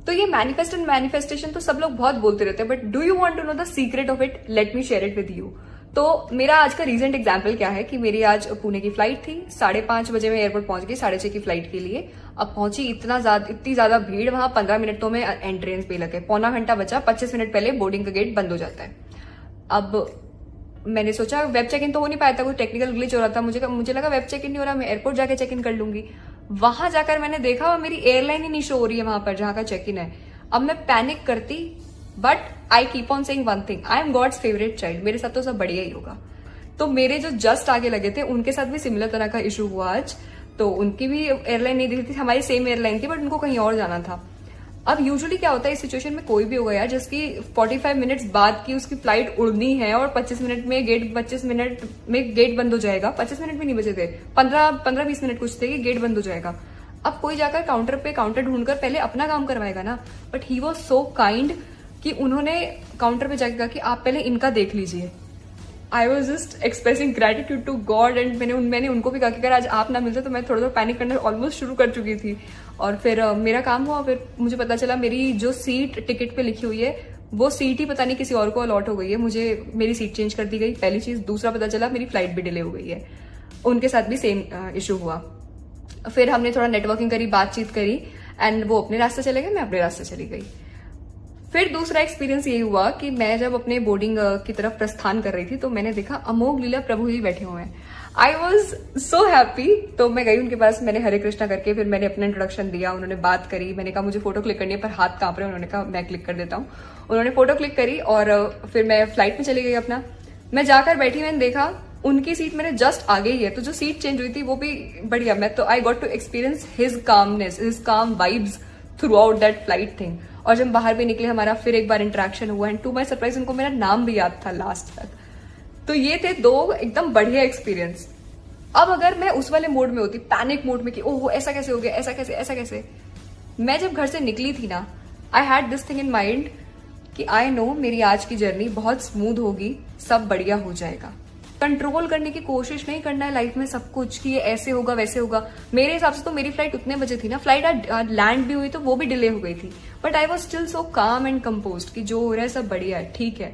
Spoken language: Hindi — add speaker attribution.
Speaker 1: तो ये मैनिफेस्ट एंड मैनिफेस्टेशन तो सब लोग बहुत बोलते रहते हैं, but do you want to know the secret of it? Let me share it with you. तो मेरा आज का रीसेंट एग्जाम्पल क्या है कि मेरी आज पुणे की फ्लाइट थी, 5:30 बजे मैं एयरपोर्ट पहुंच गई 6:30 की फ्लाइट के लिए। अब पहुंची, इतनी ज्यादा भीड़, वहां 15 मिनट तो मैं एंट्रेंस पे लगे, पौना घंटा बचा, 25 मिनट पहले बोर्डिंग का गेट बंद हो जाता है। अब मैंने सोचा वेब चेक इन तो हो नहीं पाया था, कुछ टेक्निकल ग्लिच हो रहा था, मुझे लगा वेब चेक इन नहीं हो रहा, मैं एयरपोर्ट जाके चेक इन कर लूंगी। वहां जाकर मैंने देखा मेरी एयरलाइन ही नहीं शो हो रही है वहां पर जहां का चेक इन है। अब मैं पैनिक करती, but I keep on saying one thing, I am God's favourite child, मेरे साथ तो सब बढ़िया ही होगा। तो मेरे जो जस्ट आगे लगे थे उनके साथ भी सिमिलर तरह का इशू हुआ आज। तो उनकी भी एयरलाइन नहीं दिखी थी, हमारी सेम एयरलाइन थी, बट उनको कहीं और जाना था। अब यूजुअली क्या होता है इस सिचुएशन में, कोई भी होगा यार जिसकी 45 मिनट्स बाद की उसकी फ्लाइट उड़नी है और 25 मिनट में गेट बंद हो जाएगा। 25 मिनट भी नहीं बचे थे, 15-20 मिनट कुछ थे कि गेट बंद हो जाएगा। अब कोई जाकर काउंटर ढूंढकर पहले अपना काम करवाएगा ना, but he was so kind कि उन्होंने काउंटर पे जाकर कहा कि आप पहले इनका देख लीजिए। I was just expressing gratitude to God and मैंने उनको भी कहा कि अगर आज आप ना मिलते तो मैं थोड़ा पैनिक करना ऑलमोस्ट शुरू कर चुकी थी। और फिर मेरा काम हुआ, फिर मुझे पता चला मेरी जो सीट टिकट पे लिखी हुई है वो सीट ही पता नहीं किसी और को अलॉट हो गई है, मुझे मेरी सीट चेंज कर दी गई, पहली चीज। दूसरा पता चला मेरी फ्लाइट भी डिले हो गई है। उनके साथ भी सेम इशू हुआ। फिर हमने थोड़ा नेटवर्किंग करी, बातचीत करी, एंड वो अपने रास्ते चले गए, मैं अपने रास्ते चली गई। फिर दूसरा एक्सपीरियंस ये हुआ कि मैं जब अपने बोर्डिंग की तरफ प्रस्थान कर रही थी तो मैंने देखा अमोघ लीला प्रभु जी बैठे हुए हैं। I was so happy. तो मैं गई उनके पास, मैंने हरे कृष्णा करके फिर मैंने अपना इंट्रोडक्शन दिया, उन्होंने बात करी, मैंने कहा मुझे फोटो क्लिक करनी है पर हाथ कांप रहे हैं, उन्होंने कहा मैं क्लिक कर देता हूँ। उन्होंने फोटो क्लिक करी और फिर मैं फ्लाइट में चली गई अपना। मैं जाकर बैठी, मैंने देखा उनकी सीट मेरे जस्ट आगे ही है, तो जो सीट चेंज हुई थी वो भी बढ़िया। मैं तो I got to experience his calmness, his calm vibes throughout that flight thing. और जब बाहर भी निकले हमारा फिर एक बार इंटरेक्शन हुआ, एंड टू माई सरप्राइज उनको मेरा नाम भी याद था लास्ट तक। तो ये थे दो एकदम बढ़िया एक्सपीरियंस। अब अगर मैं उस वाले मोड में होती, पैनिक मोड में कि ओह ऐसा कैसे हो गया, ऐसा कैसे, मैं जब घर से निकली थी ना, I had this thing in mind कि आई नो मेरी आज की जर्नी बहुत स्मूथ होगी, सब बढ़िया हो जाएगा। कंट्रोल करने की कोशिश नहीं करना है लाइफ में सब कुछ कि ये ऐसे होगा वैसे होगा। मेरे हिसाब से तो मेरी फ्लाइट उतने बजे थी ना, फ्लाइट लैंड भी हुई तो वो भी डिले हो गई थी, but I was still so काम एंड कंपोज्ड कि जो हो रहा है सब बढ़िया है, ठीक है।